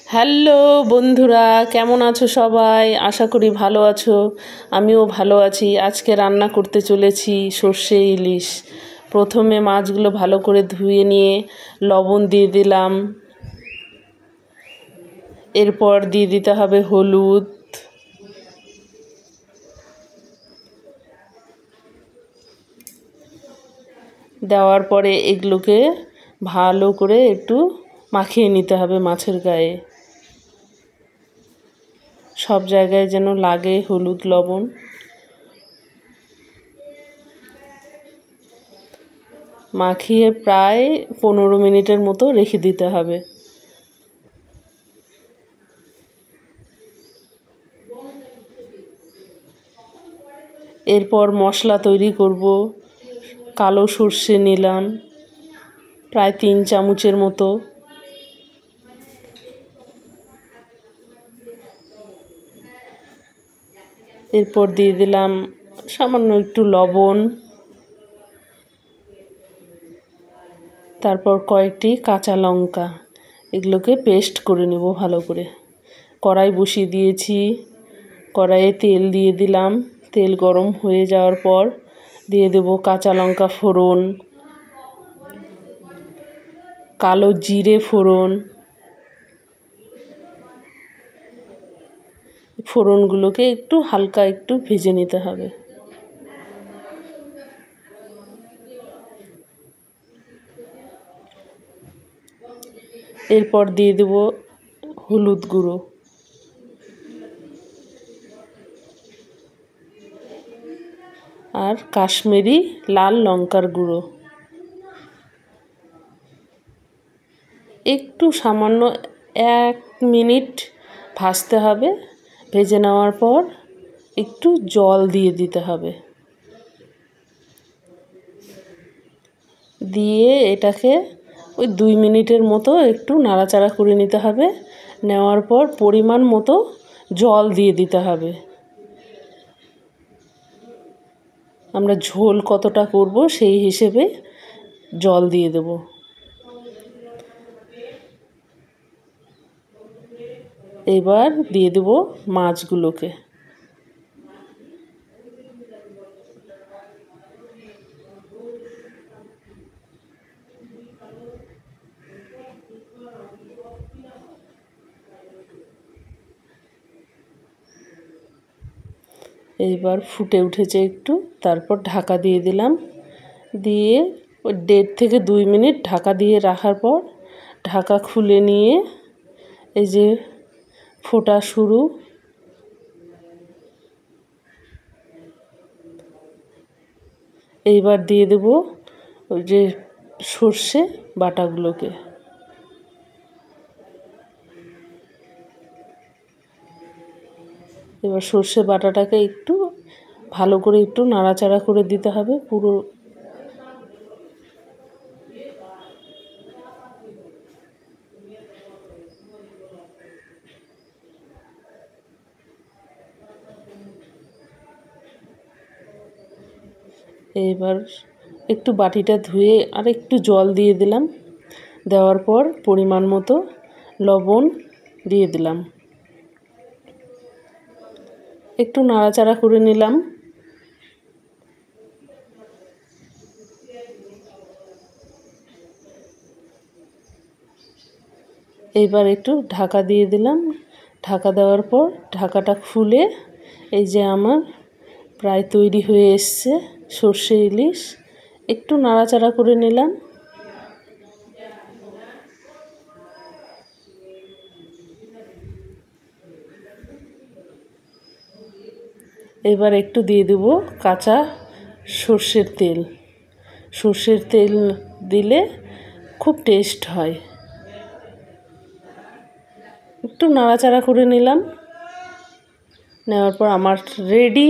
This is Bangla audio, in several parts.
হ্যালো বন্ধুরা, কেমন আছো সবাই? আশা করি ভালো আছো। আমিও ভালো আছি। আজকে রান্না করতে চলেছি সর্ষে ইলিশ। প্রথমে মাছগুলো ভালো করে ধুয়ে নিয়ে লবণ দিয়ে দিলাম। এরপর দিয়ে দিতে হবে হলুদ, দেওয়ার পরে এগুলোকে ভালো করে একটু মাখিয়ে নিতে হবে মাছের গায়ে, সব জায়গায় যেন লাগে হলুদ লবণ। মাখিয়ে প্রায় 15 মিনিটের মতো রেখে দিতে হবে। এরপর মশলা তৈরি করব। কালো সর্ষে নিলাম প্রায় 3 চামচের মতো, এরপর দিয়ে দিলাম সামান্য একটু লবণ, তারপর কয়েকটি কাঁচা লঙ্কা। এগুলোকে পেস্ট করে নেব ভালো করে। কড়াই বসিয়ে দিয়েছি, কড়াইয়ে তেল দিয়ে দিলাম। তেল গরম হয়ে যাওয়ার পর দিয়ে দেব কাঁচা লঙ্কা ফোড়ন, কালো জিরে ফোড়ন। ফোড়নগুলোকে একটু হালকা একটু ভেজে নিতে হবে। এরপর দিয়ে দেব হলুদ গুঁড়ো, আর কাশ্মীরি লাল লঙ্কার গুঁড়ো। একটু সামান্য 1 মিনিট ভাজতে হবে। ভেজে নেওয়ার পর একটু জল দিয়ে দিতে হবে। দিয়ে এটাকে ওই 2 মিনিটের মতো একটু নাড়াচাড়া করে নিতে হবে। নেওয়ার পর পরিমাণ মতো জল দিয়ে দিতে হবে। আমরা ঝোল কতটা করব সেই হিসেবে জল দিয়ে দেব। এবার দিয়ে দেব মাছগুলোকে। এইবার ফুটে উঠেছে একটু, তারপর ঢাকা দিয়ে দিলাম। দিয়ে ওই 1.5 থেকে 2 মিনিট ঢাকা দিয়ে রাখার পর ঢাকা খুলে নিয়ে এই যে ফোটা শুরু। এইবার দিয়ে দেব ওই যে সর্ষে বাটাগুলোকে। এবার সর্ষে বাটাটাকে একটু ভালো করে একটু নাড়াচাড়া করে দিতে হবে পুরো। এবার একটু বাটিটা ধুয়ে আর একটু জল দিয়ে দিলাম। দেওয়ার পর পরিমাণ মতো লবণ দিয়ে দিলাম। একটু নাড়াচাড়া করে নিলাম। এইবার একটু ঢাকা দিয়ে দিলাম। ঢাকা দেওয়ার পর ঢাকাটা খুলে এই যে আমার প্রায় তৈরি হয়ে এসছে সর্ষে ইলিশ। একটু নাড়াচাড়া করে নিলাম। এবার একটু দিয়ে দেব কাঁচা সর্ষের তেল। সর্ষের তেল দিলে খুব টেস্ট হয়। একটু নাড়াচাড়া করে নিলাম। নেওয়ার পর আমার রেডি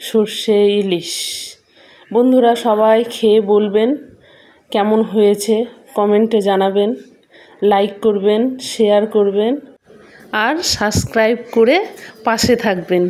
সর্ষে ইলিশ। বন্ধুরা সবাই খেয়ে বলবেন কেমন হয়েছে, কমেন্টে জানাবেন, লাইক করবেন, শেয়ার করবেন আর সাবস্ক্রাইব করে পাশে থাকবেন।